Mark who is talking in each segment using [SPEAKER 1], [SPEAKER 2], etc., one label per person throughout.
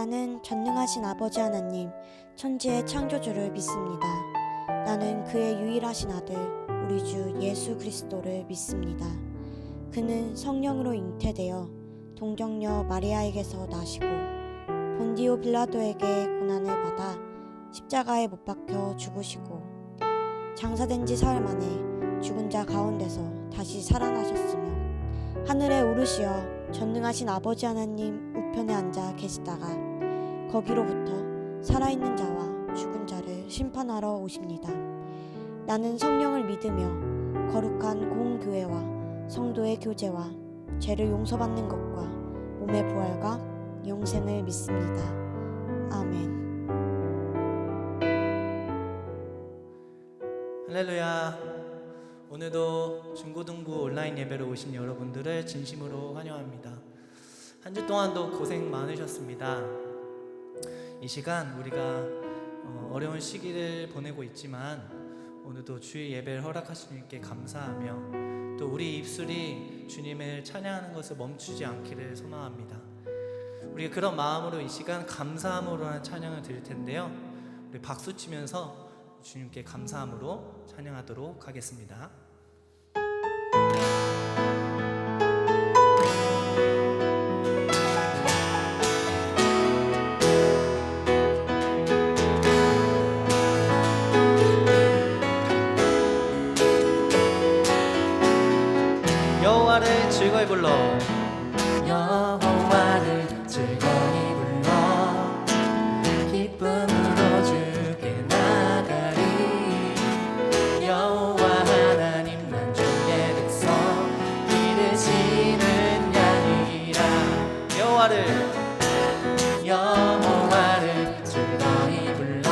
[SPEAKER 1] 나는 전능하신 아버지 하나님, 천지의 창조주를 믿습니다. 나는 그의 유일하신 아들, 우리 주 예수 그리스도를 믿습니다. 그는 성령으로 잉태되어 동정녀 마리아에게서 나시고 본디오 빌라도에게 고난을 받아 십자가에 못 박혀 죽으시고 장사된 지 사흘 만에 죽은 자 가운데서 다시 살아나셨으며 하늘에 오르시어 전능하신 아버지 하나님 우편에 앉아 계시다가 거기로부터 살아있는 자와 죽은 자를 심판하러 오십니다. 나는 성령을 믿으며 거룩한 공교회와 성도의 교제와 죄를 용서받는 것과 몸의 부활과 영생을 믿습니다. 아멘.
[SPEAKER 2] 할렐루야. 오늘도 중고등부 온라인 예배로 오신 여러분들을 진심으로 환영합니다. 한 주 동안도 고생 많으셨습니다. 이 시간 우리가 어려운 시기를 보내고 있지만 오늘도 주의 예배를 허락하신 주님께 감사하며 또 우리 입술이 주님을 찬양하는 것을 멈추지 않기를 소망합니다. 우리가 그런 마음으로 이 시간 감사함으로 하는 찬양을 드릴 텐데요, 우리 박수 치면서 주님께 감사함으로 찬양하도록 하겠습니다. 여호와를 즐거이 불러,
[SPEAKER 3] 여호와를 즐거이 불러 기쁨으로 주께 나가리. 여호와 하나님 난 주의 백성 기르시는 양이라.
[SPEAKER 2] 여호와를
[SPEAKER 3] 즐거이 불러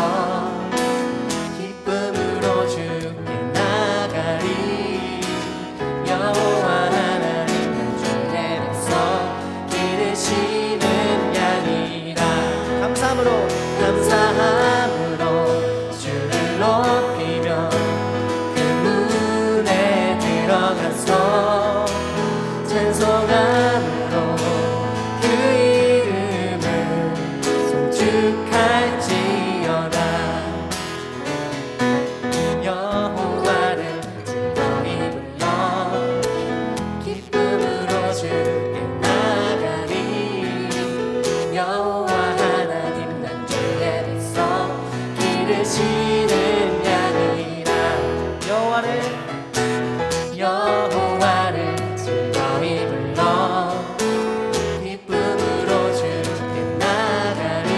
[SPEAKER 3] 기쁨으로 주께 나가리. 여호와 감사함으로 주를 높이며 그 문에 들어가서 찬송함으로 그 이름을 송축할지어다. 여호와를 즐거이 불러 기쁨으로 주께 나가리. 여호와 기르시는 양이라. 여호와를 즐거이 불러 기쁨으로 주께 나가리.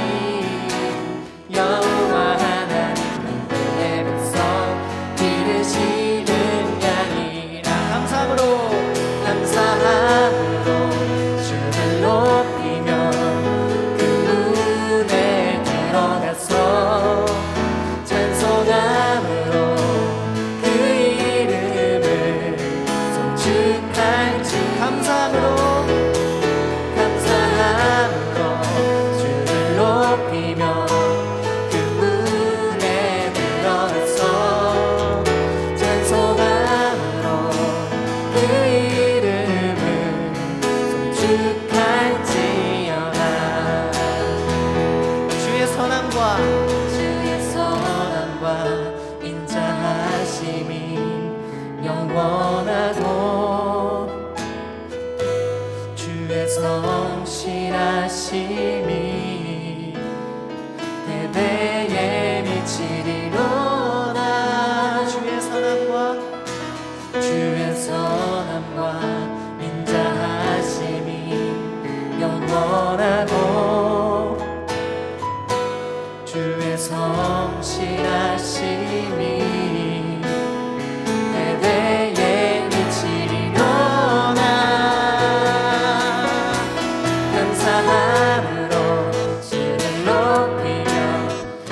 [SPEAKER 3] 여호와 하나님은 그의 백성 기르시는 양이라. 감사함으로 주를 높이며 그 문에 들어가서 찬송함으로 그 이름을 송축할지. 감사함으로 주를 높이며 그 문에 들어가서 찬송함으로 그 이름을 송축할지어다.
[SPEAKER 2] 주의 선함과
[SPEAKER 3] 인자하심이 영원하고 주의 성실하심이 대대에 미치리로다. 주의 선함과 인자하심이 영원하고 주의 성실하심이 대대에 미치리로다. 감사함으로 주를 높이며 그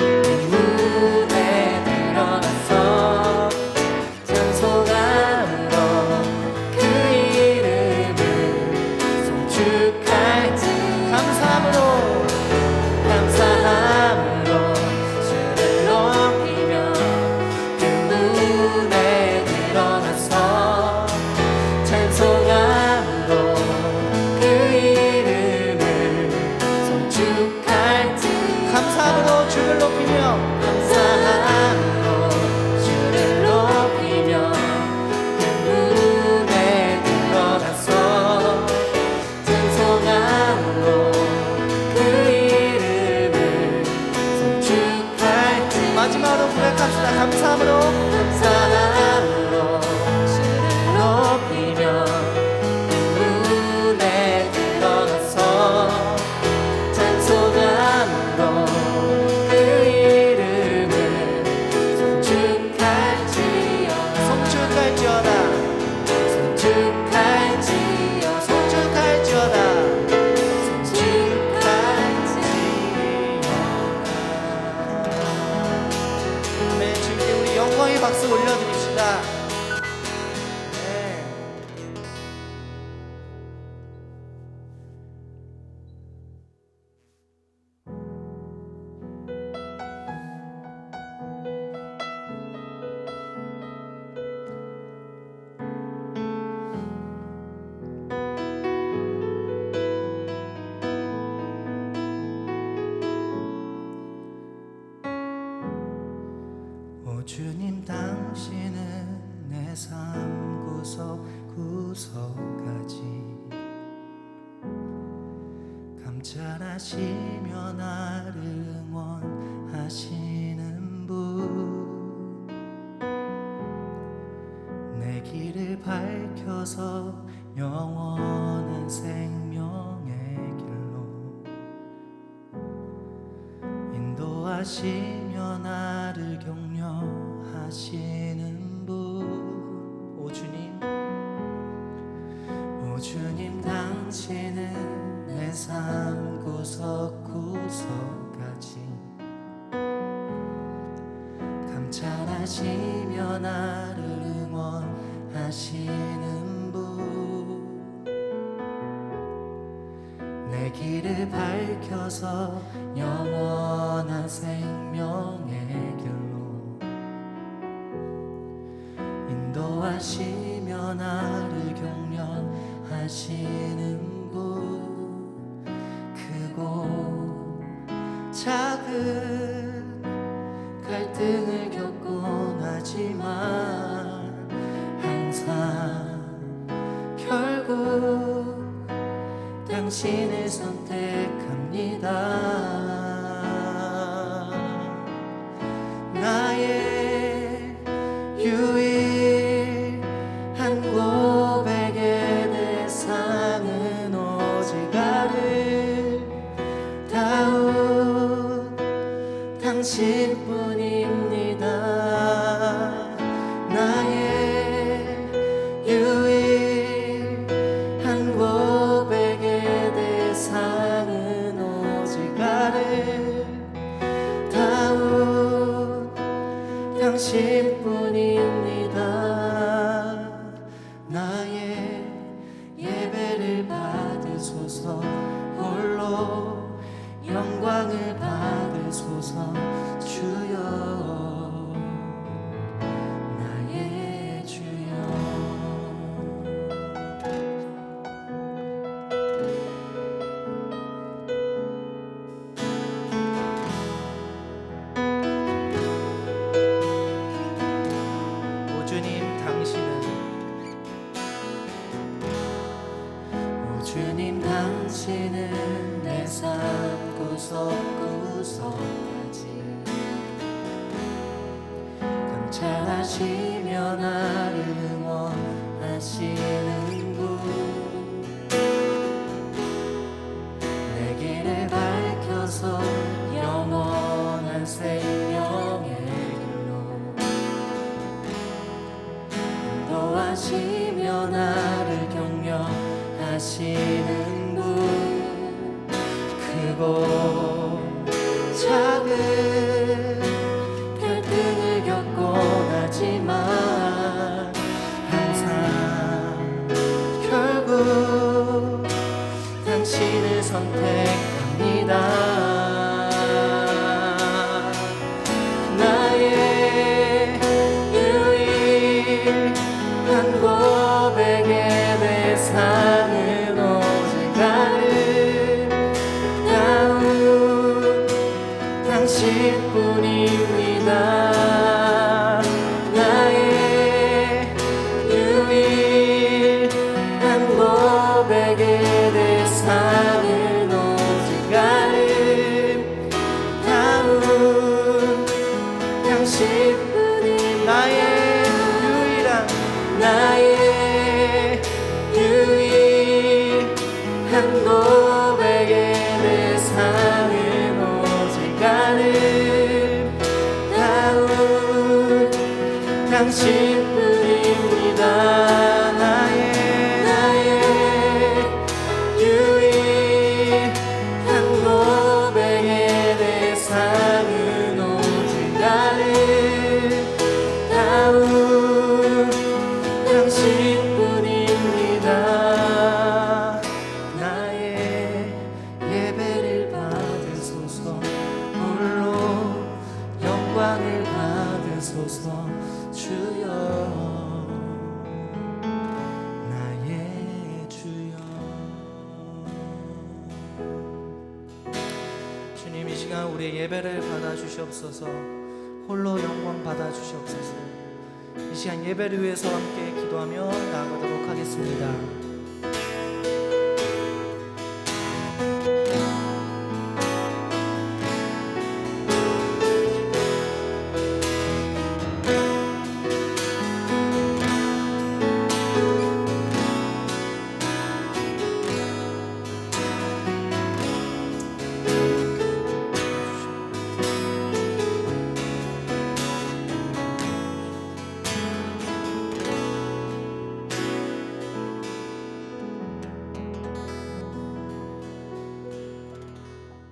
[SPEAKER 2] 감찰하시며 나를 응원하시는 분, 내 길을 밝혀서 영원한 생명의 길로 인도하시며 나를 격려하시는 분. 오 주님, 오 주님, 당신은 내 삶 구석구석까지 감찰하시며 나를 응원하시는 분, 내 길을 밝혀서 영원한 생명의 길로 인도하시며 나를 격려하시는 분, 크고 작은 갈등을 겪곤 하지만 항상 결국 당신을 선택합니다. 나의 유일한 고백의 대상은 오직 아름다운 당신뿐입니다. 나의 유일한 고백의 대상은 오직 아름다운 당신뿐입니다. 나의 예배를 받으소서, 홀로 영광을 받으소서. 주여, 나의 주여. 오 주님, 당신은, 오 주님, 당신은 내 삶 구석구석까지 감찰하시며 나를 응원하시는 분, 내 길을 밝혀서 영원한 생명의 길로 인도하시며 나를 격려하시는 분, 크고 작은 갈등을 겪곤 하지만 항상 결국 당신을 선택합니다. 나의 유일한 고백의 대상은 오직 아름다운 당신뿐입니다. 나의 유일한 고백의 대상은 오직 아름다운 당신뿐입니다. 나의 유일한 고백의 대상은 오직 아름다운 당신뿐입니다. 나의 유일한 고백의 대상은 오직 아름다운 당신뿐입니다. 나의 예배를 받으소서, 홀로 영광을 받으소서. 주여, 나의 주여. 주님, 이 시간 우리의 예배를 받아주시옵소서. 홀로 영광 받아주시옵소서. 이 시간 예배를 위해서 함께 기도하며 나아가도록 하겠습니다.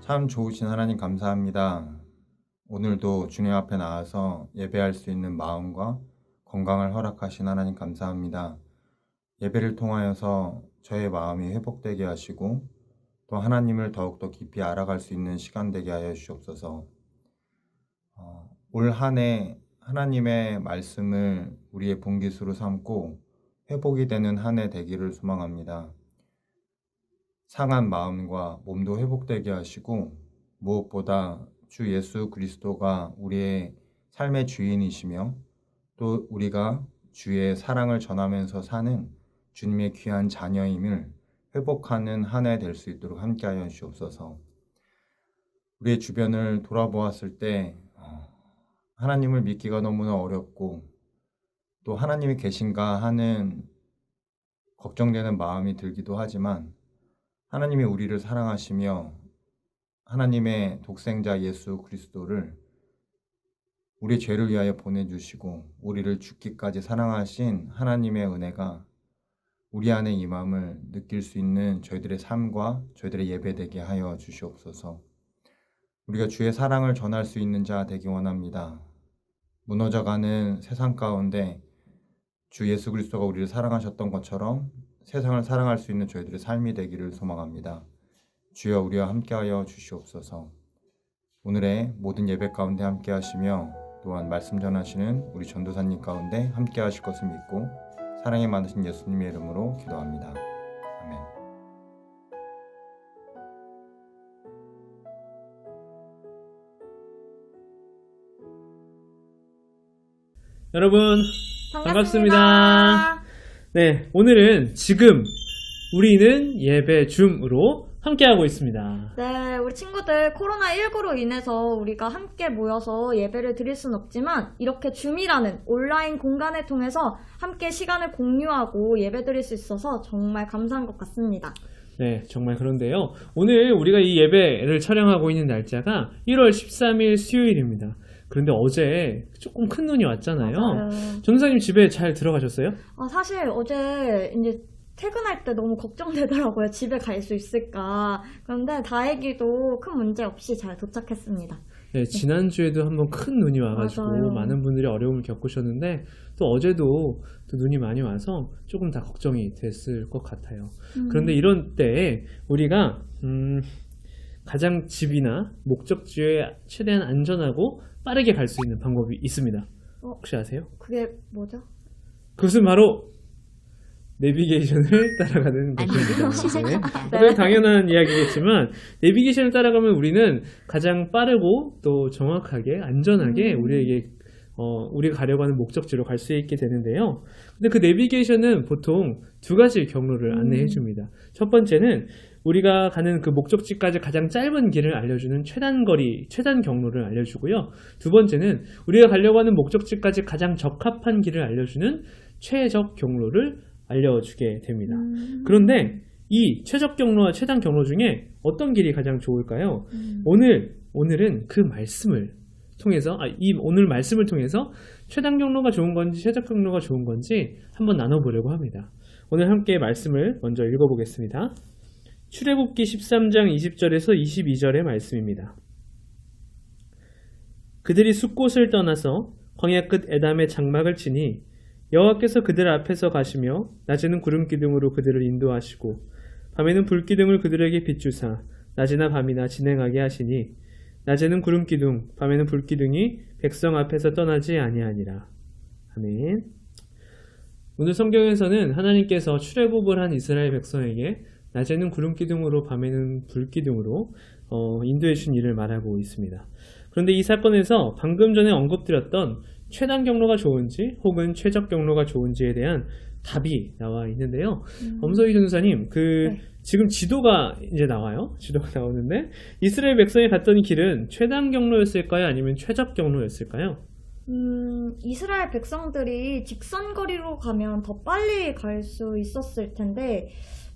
[SPEAKER 4] 참 좋으신 하나님 감사합니다. 오늘도 주님 앞에 나와서 예배할 수 있는 마음과 건강을 허락하신 하나님 감사합니다. 예배를 통하여서 저의 마음이 회복되게 하시고 또 하나님을 더욱더 깊이 알아갈 수 있는 시간 되게 하여 주시옵소서. 올 한 해 하나님의 말씀을 우리의 분깃으로 삼고 회복이 되는 한 해 되기를 소망합니다. 상한 마음과 몸도 회복되게 하시고 무엇보다 주 예수 그리스도가 우리의 삶의 주인이시며 또 우리가 주의 사랑을 전하면서 사는 주님의 귀한 자녀임을 회복하는 한 해 될 수 있도록 함께하여 주옵소서. 우리의 주변을 돌아보았을 때 하나님을 믿기가 너무나 어렵고 또 하나님이 계신가 하는 걱정되는 마음이 들기도 하지만 하나님이 우리를 사랑하시며 하나님의 독생자 예수 그리스도를 우리 죄를 위하여 보내주시고 우리를 죽기까지 사랑하신 하나님의 은혜가 우리 안에 임함을 느낄 수 있는 저희들의 삶과 저희들의 예배되게 하여 주시옵소서. 우리가 주의 사랑을 전할 수 있는 자 되기 원합니다. 무너져가는 세상 가운데 주 예수 그리스도가 우리를 사랑하셨던 것처럼 세상을 사랑할 수 있는 저희들의 삶이 되기를 소망합니다. 주여 우리와 함께하여 주시옵소서. 오늘의 모든 예배 가운데 함께하시며 또한 말씀 전하시는 우리 전도사님 가운데 함께하실 것을 믿고 사랑이 많으신 예수님의 이름으로 기도합니다. 아멘.
[SPEAKER 5] 여러분 반갑습니다. 네, 오늘은 지금 우리는 예배 줌으로 함께하고 있습니다.
[SPEAKER 6] 네, 우리 친구들 코로나19로 인해서 우리가 함께 모여서 예배를 드릴 순 없지만 이렇게 줌이라는 온라인 공간을 통해서 함께 시간을 공유하고 예배 드릴 수 있어서 정말 감사한 것 같습니다.
[SPEAKER 5] 네, 정말 그런데요. 오늘 우리가 이 예배를 촬영하고 있는 날짜가 1월 13일 수요일입니다. 그런데 어제 조금 큰 눈이 왔잖아요.
[SPEAKER 6] 맞아요.
[SPEAKER 5] 전도사님 집에 잘 들어가셨어요?
[SPEAKER 6] 사실 어제 이제 퇴근할 때 너무 걱정되더라고요. 집에 갈 수 있을까. 그런데 다행히도 큰 문제 없이 잘 도착했습니다.
[SPEAKER 5] 네, 지난주에도 한번 큰 눈이 와가지고
[SPEAKER 6] 맞아요.
[SPEAKER 5] 많은 분들이 어려움을 겪으셨는데 또 어제도 또 눈이 많이 와서 조금 다 걱정이 됐을 것 같아요. 그런데 이런 때에 우리가 가장 집이나 목적지에 최대한 안전하고 빠르게 갈 수 있는 방법이 있습니다. 혹시 아세요?
[SPEAKER 6] 그게 뭐죠?
[SPEAKER 5] 그것은 바로 내비게이션을 따라가는 것입니다.
[SPEAKER 3] 시작합니다.
[SPEAKER 5] 네. 당연한 이야기겠지만 내비게이션을 따라가면 우리는 가장 빠르고 또 정확하게 안전하게 우리가 가려고 하는 목적지로 갈 수 있게 되는데요. 근데 그 내비게이션은 보통 두 가지 경로를 안내해 줍니다. 첫 번째는 우리가 가는 그 목적지까지 가장 짧은 길을 알려주는 최단 경로를 알려주고요. 두 번째는 우리가 가려고 하는 목적지까지 가장 적합한 길을 알려주는 최적 경로를 알려주게 됩니다. 그런데 이 최적 경로와 최단 경로 중에 어떤 길이 가장 좋을까요? 오늘은 그 말씀을 통해서 오늘 말씀을 통해서 최단 경로가 좋은 건지 최적 경로가 좋은 건지 한번 나눠보려고 합니다. 오늘 함께 말씀을 먼저 읽어보겠습니다. 출애굽기 13장 20절에서 22절의 말씀입니다. 그들이 숫곳을 떠나서 광야 끝 에담의 장막을 치니 여호와께서 그들 앞에서 가시며 낮에는 구름 기둥으로 그들을 인도하시고 밤에는 불 기둥을 그들에게 비추사 낮이나 밤이나 진행하게 하시니 낮에는 구름 기둥 밤에는 불 기둥이 백성 앞에서 떠나지 아니하니라. 아멘. 오늘 성경에서는 하나님께서 출애굽을 한 이스라엘 백성에게 낮에는 구름 기둥으로 밤에는 불 기둥으로 인도해 주신 일을 말하고 있습니다. 그런데 이 사건에서 방금 전에 언급드렸던 최단 경로가 좋은지 혹은 최적 경로가 좋은지에 대한 답이 나와 있는데요. 엄서희 전도사님,
[SPEAKER 6] 네.
[SPEAKER 5] 지금 지도가 이제 나와요. 지도가 나오는데 이스라엘 백성이 갔던 길은 최단 경로였을까요? 아니면 최적 경로였을까요?
[SPEAKER 6] 이스라엘 백성들이 직선거리로 가면 더 빨리 갈 수 있었을 텐데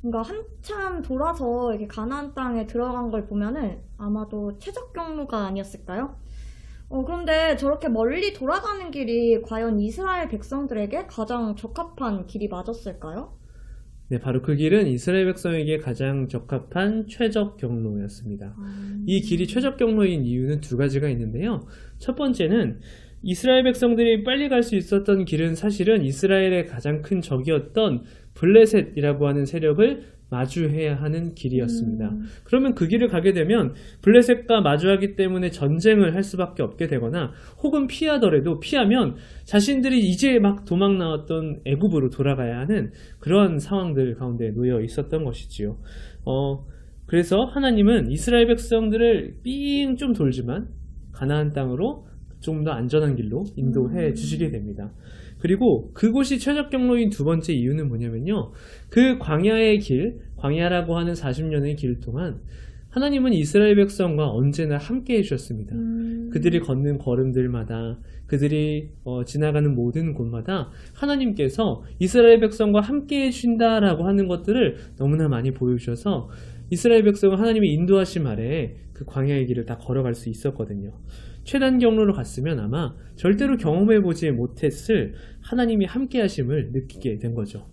[SPEAKER 6] 뭔가 한참 돌아서 이렇게 가나안 땅에 들어간 걸 보면은 아마도 최적 경로가 아니었을까요? 그런데 저렇게 멀리 돌아가는 길이 과연 이스라엘 백성들에게 가장 적합한 길이 맞았을까요?
[SPEAKER 5] 네, 바로 그 길은 이스라엘 백성에게 가장 적합한 최적 경로였습니다. 이 길이 최적 경로인 이유는 두 가지가 있는데요. 첫 번째는 이스라엘 백성들이 빨리 갈 수 있었던 길은 사실은 이스라엘의 가장 큰 적이었던 블레셋이라고 하는 세력을 마주해야 하는 길이었습니다. 그러면 그 길을 가게 되면 블레셋과 마주하기 때문에 전쟁을 할 수밖에 없게 되거나 혹은 피하면 자신들이 이제 막 도망 나왔던 애굽으로 돌아가야 하는 그런 상황들 가운데 놓여 있었던 것이지요. 그래서 하나님은 이스라엘 백성들을 삥 좀 돌지만 가나안 땅으로 좀 더 안전한 길로 인도해 주시게 됩니다. 그리고 그곳이 최적 경로인 두 번째 이유는 뭐냐면요. 그 광야의 길, 광야라고 하는 40년의 길 동안 하나님은 이스라엘 백성과 언제나 함께 해주셨습니다. 그들이 걷는 걸음들마다, 그들이 지나가는 모든 곳마다 하나님께서 이스라엘 백성과 함께 해주신다라고 하는 것들을 너무나 많이 보여주셔서 이스라엘 백성은 하나님의 인도하심 아래에 그 광야의 길을 다 걸어갈 수 있었거든요. 최단 경로로 갔으면 아마 절대로 경험해보지 못했을 하나님이 함께 하심을 느끼게 된 거죠.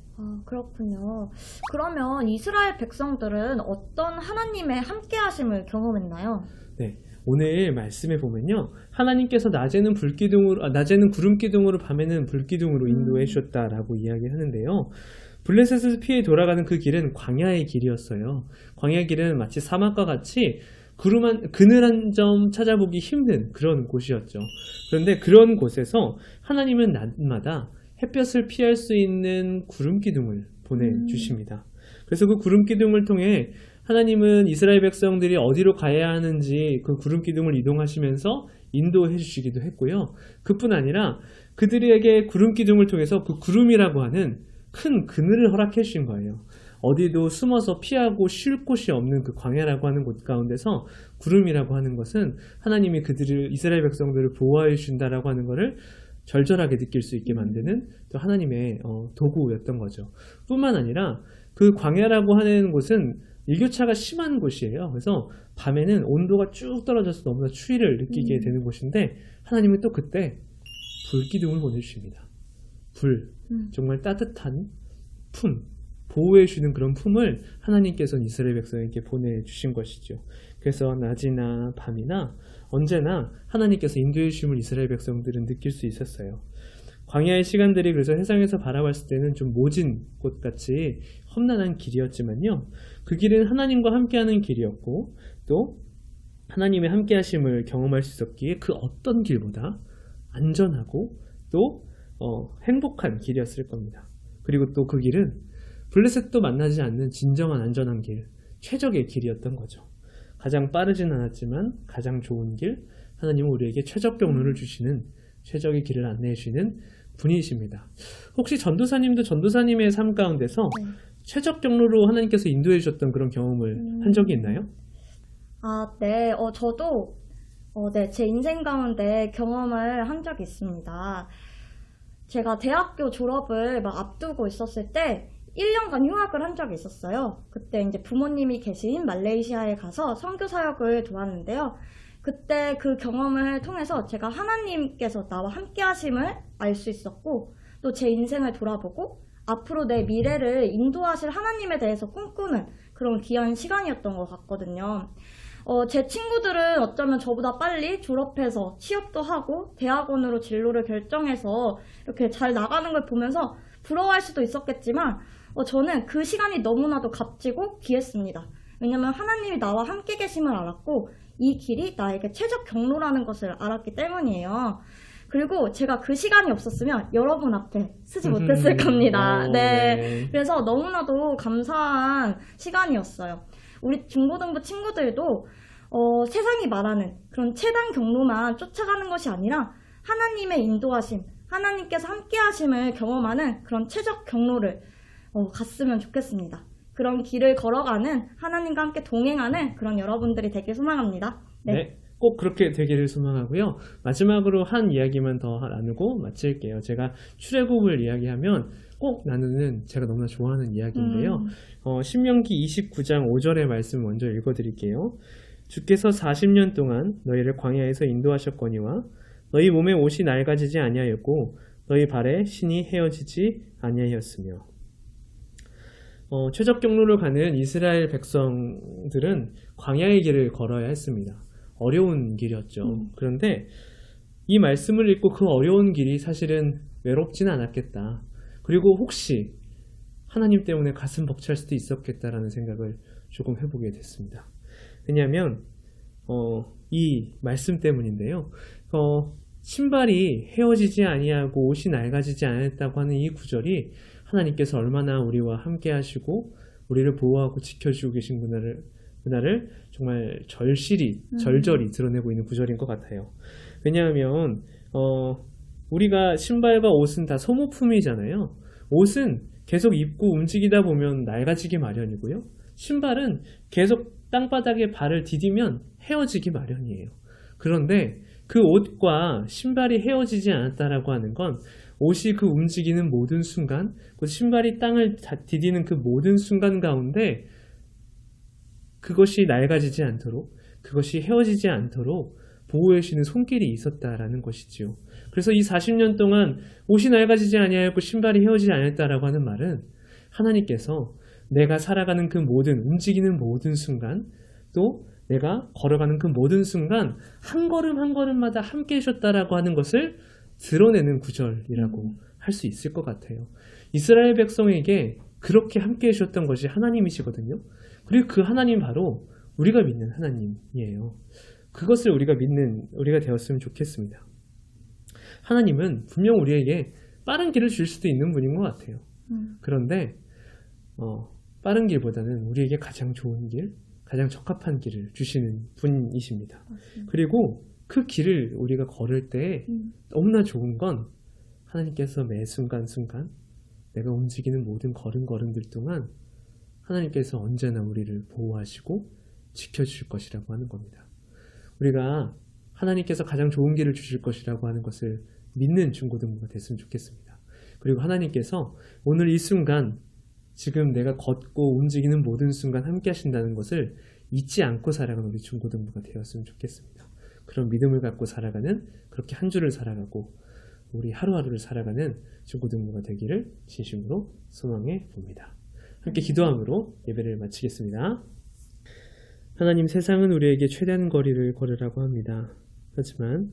[SPEAKER 6] 그렇군요. 그러면 이스라엘 백성들은 어떤 하나님의 함께 하심을 경험했나요?
[SPEAKER 5] 네, 오늘 말씀에 보면요. 하나님께서 낮에는 구름 기둥으로 밤에는 불 기둥으로 인도해 주셨다라고 이야기하는데요. 블레셋을 피해 돌아가는 그 길은 광야의 길이었어요. 광야의 길은 마치 사막과 같이 그늘 한 점 찾아보기 힘든 그런 곳이었죠. 그런데 그런 곳에서 하나님은 낮마다 햇볕을 피할 수 있는 구름 기둥을 보내주십니다. 그래서 그 구름 기둥을 통해 하나님은 이스라엘 백성들이 어디로 가야 하는지 그 구름 기둥을 이동하시면서 인도해 주시기도 했고요. 그뿐 아니라 그들에게 구름 기둥을 통해서 그 구름이라고 하는 큰 그늘을 허락해 주신 거예요. 어디도 숨어서 피하고 쉴 곳이 없는 그 광야라고 하는 곳 가운데서 구름이라고 하는 것은 하나님이 이스라엘 백성들을 보호해 주신다라고 하는 것을 절절하게 느낄 수 있게 만드는 또 하나님의 도구였던 거죠. 뿐만 아니라 그 광야라고 하는 곳은 일교차가 심한 곳이에요. 그래서 밤에는 온도가 쭉 떨어져서 너무나 추위를 느끼게 되는 곳인데 하나님은 또 그때 불기둥을 보내주십니다. 정말 따뜻한 품, 보호해주는 그런 품을 하나님께서는 이스라엘 백성에게 보내주신 것이죠. 그래서 낮이나 밤이나 언제나 하나님께서 인도해 주심을 이스라엘 백성들은 느낄 수 있었어요. 광야의 시간들이 그래서 세상에서 바라봤을 때는 좀 모진 곳같이 험난한 길이었지만요. 그 길은 하나님과 함께하는 길이었고 또 하나님의 함께하심을 경험할 수 있었기에 그 어떤 길보다 안전하고 또 행복한 길이었을 겁니다. 그리고 또 그 길은 블레셋도 만나지 않는 진정한 안전한 길, 최적의 길이었던 거죠. 가장 빠르진 않았지만 가장 좋은 길, 하나님은 우리에게 최적 경로를 주시는 최적의 길을 안내해 주시는 분이십니다. 혹시 전도사님도 전도사님의 삶 가운데서 최적 경로로 하나님께서 인도해 주셨던 그런 경험을 한 적이 있나요?
[SPEAKER 6] 네. 저도 제 인생 가운데 경험을 한 적이 있습니다. 제가 대학교 졸업을 막 앞두고 있었을 때 1년간 휴학을 한 적이 있었어요. 그때 이제 부모님이 계신 말레이시아에 가서 선교 사역을 도왔는데요. 그때 그 경험을 통해서 제가 하나님께서 나와 함께 하심을 알 수 있었고 또 제 인생을 돌아보고 앞으로 내 미래를 인도하실 하나님에 대해서 꿈꾸는 그런 귀한 시간이었던 것 같거든요. 제 친구들은 어쩌면 저보다 빨리 졸업해서 취업도 하고 대학원으로 진로를 결정해서 이렇게 잘 나가는 걸 보면서 부러워할 수도 있었겠지만 저는 그 시간이 너무나도 값지고 귀했습니다. 왜냐면 하나님이 나와 함께 계심을 알았고 이 길이 나에게 최적 경로라는 것을 알았기 때문이에요. 그리고 제가 그 시간이 없었으면 여러분 앞에 쓰지 못했을 겁니다. 네. 그래서 너무나도 감사한 시간이었어요. 우리 중고등부 친구들도 세상이 말하는 그런 최단 경로만 쫓아가는 것이 아니라 하나님의 인도하심, 하나님께서 함께 하심을 경험하는 그런 최적 경로를 갔으면 좋겠습니다. 그런 길을 걸어가는 하나님과 함께 동행하는 그런 여러분들이 되길 소망합니다.
[SPEAKER 5] 네. 꼭 그렇게 되기를 소망하고요. 마지막으로 한 이야기만 더 나누고 마칠게요. 제가 출애굽을 이야기하면 꼭 나누는 제가 너무나 좋아하는 이야기인데요. 신명기 29장 5절의 말씀 먼저 읽어드릴게요. 주께서 40년 동안 너희를 광야에서 인도하셨거니와 너희 몸에 옷이 낡아지지 아니하였고 너희 발에 신이 헤어지지 아니하였으며 최적 경로를 가는 이스라엘 백성들은 광야의 길을 걸어야 했습니다. 어려운 길이었죠. 그런데 이 말씀을 읽고 그 어려운 길이 사실은 외롭지는 않았겠다. 그리고 혹시 하나님 때문에 가슴 벅찰 수도 있었겠다라는 생각을 조금 해보게 됐습니다. 왜냐하면 이 말씀 때문인데요. 신발이 헤어지지 아니하고 옷이 낡아지지 않았다고 하는 이 구절이 하나님께서 얼마나 우리와 함께 하시고 우리를 보호하고 지켜주고 계신 그날을 정말 절절히 드러내고 있는 구절인 것 같아요. 왜냐하면 우리가 신발과 옷은 다 소모품이잖아요. 옷은 계속 입고 움직이다 보면 낡아지기 마련이고요. 신발은 계속 땅바닥에 발을 디디면 헤어지기 마련이에요. 그런데 그 옷과 신발이 헤어지지 않았다라고 하는 건 옷이 그 움직이는 모든 순간, 그 신발이 땅을 디디는 그 모든 순간 가운데 그것이 낡아지지 않도록, 그것이 헤어지지 않도록 보호해 주시는 손길이 있었다라는 것이지요. 그래서 이 40년 동안 옷이 낡아지지 아니하였고 신발이 헤어지지 않았다라고 하는 말은 하나님께서 내가 살아가는 그 모든, 움직이는 모든 순간, 또 내가 걸어가는 그 모든 순간 한 걸음 한 걸음마다 함께 해주셨다라고 하는 것을 드러내는 구절이라고 할 수 있을 것 같아요. 이스라엘 백성에게 그렇게 함께 해주셨던 것이 하나님이시거든요. 그리고 그 하나님 바로 우리가 믿는 하나님이에요. 그것을 우리가 되었으면 좋겠습니다. 하나님은 분명 우리에게 빠른 길을 줄 수도 있는 분인 것 같아요. 그런데 빠른 길보다는 우리에게 가장 좋은 길, 가장 적합한 길을 주시는 분이십니다.
[SPEAKER 6] 맞습니다.
[SPEAKER 5] 그리고 그 길을 우리가 걸을 때 너무나 좋은 건 하나님께서 매 순간순간 내가 움직이는 모든 걸음들 동안 하나님께서 언제나 우리를 보호하시고 지켜주실 것이라고 하는 겁니다. 우리가 하나님께서 가장 좋은 길을 주실 것이라고 하는 것을 믿는 중고등부가 됐으면 좋겠습니다. 그리고 하나님께서 오늘 이 순간 지금 내가 걷고 움직이는 모든 순간 함께 하신다는 것을 잊지 않고 살아가는 우리 중고등부가 되었으면 좋겠습니다. 그런 믿음을 갖고 살아가는, 그렇게 한 주를 살아가고 우리 하루하루를 살아가는 중고등부가 되기를 진심으로 소망해 봅니다. 함께 기도함으로 예배를 마치겠습니다. 하나님, 세상은 우리에게 최대한 거리를 걸으라고 합니다. 하지만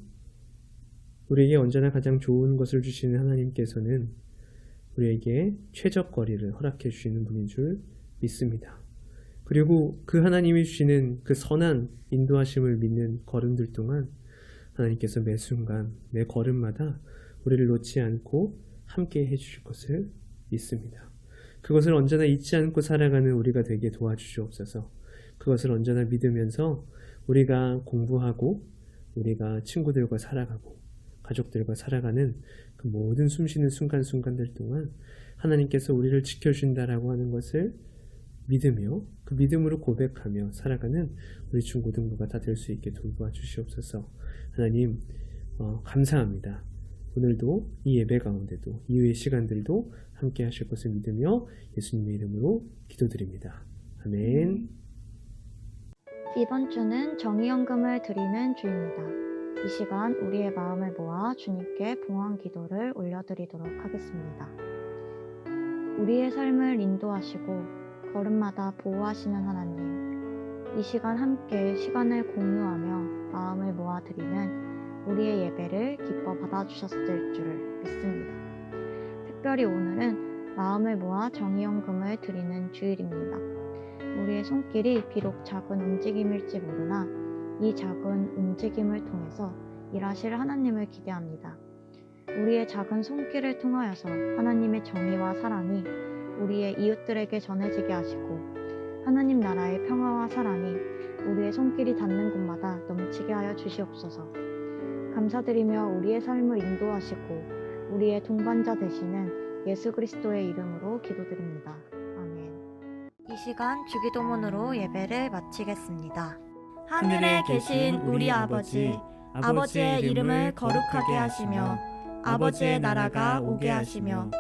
[SPEAKER 5] 우리에게 언제나 가장 좋은 것을 주시는 하나님께서는 우리에게 최적거리를 허락해 주시는 분인 줄 믿습니다. 그리고 그 하나님이 주시는 그 선한 인도하심을 믿는 걸음들 동안 하나님께서 매 순간, 매 걸음마다 우리를 놓지 않고 함께 해주실 것을 믿습니다. 그것을 언제나 잊지 않고 살아가는 우리가 되게 도와주시옵소서. 그것을 언제나 믿으면서 우리가 공부하고 우리가 친구들과 살아가고 가족들과 살아가는 그 모든 숨쉬는 순간순간들 동안 하나님께서 우리를 지켜준다라고 하는 것을 믿으며 그 믿음으로 고백하며 살아가는 우리 중고등부가 다 될 수 있게 도와주시옵소서. 하나님, 감사합니다. 오늘도 이 예배 가운데도 이후의 시간들도 함께 하실 것을 믿으며 예수님의 이름으로 기도드립니다. 아멘.
[SPEAKER 6] 이번 주는 정의연금을 드리는 주입니다. 이 시간 우리의 마음을 모아 주님께 봉헌 기도를 올려드리도록 하겠습니다. 우리의 삶을 인도하시고 걸음마다 보호하시는 하나님, 이 시간 함께 시간을 공유하며 마음을 모아 드리는 우리의 예배를 기뻐 받아주셨을 줄을 믿습니다. 특별히 오늘은 마음을 모아 정의연금을 드리는 주일입니다. 우리의 손길이 비록 작은 움직임일지 모르나 이 작은 움직임을 통해서 일하실 하나님을 기대합니다. 우리의 작은 손길을 통하여서 하나님의 정의와 사랑이 우리의 이웃들에게 전해지게 하시고 하나님 나라의 평화와 사랑이 우리의 손길이 닿는 곳마다 넘치게 하여 주시옵소서. 감사드리며 우리의 삶을 인도하시고 우리의 동반자 되시는 예수 그리스도의 이름으로 기도드립니다. 아멘. 이 시간 주기도문으로 예배를 마치겠습니다.
[SPEAKER 3] 하늘에 계신 우리 아버지, 아버지의 이름을 거룩하게 하시며 아버지의 나라가 오게 하시며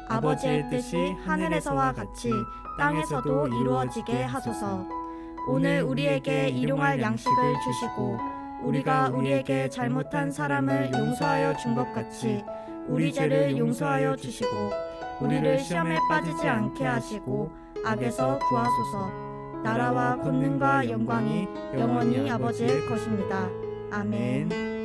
[SPEAKER 3] 아버지의 뜻이 하늘에서와 같이 땅에서도 이루어지게 하소서. 오늘 우리에게 일용할 양식을 주시고 우리가 우리에게 잘못한 사람을 용서하여 준 것 같이 우리 죄를 용서하여 주시고 우리를 시험에 빠지지 않게 하시고 악에서 구하소서. 나라와 권능과 영광이 영원히 아버지의 것입니다. 아멘.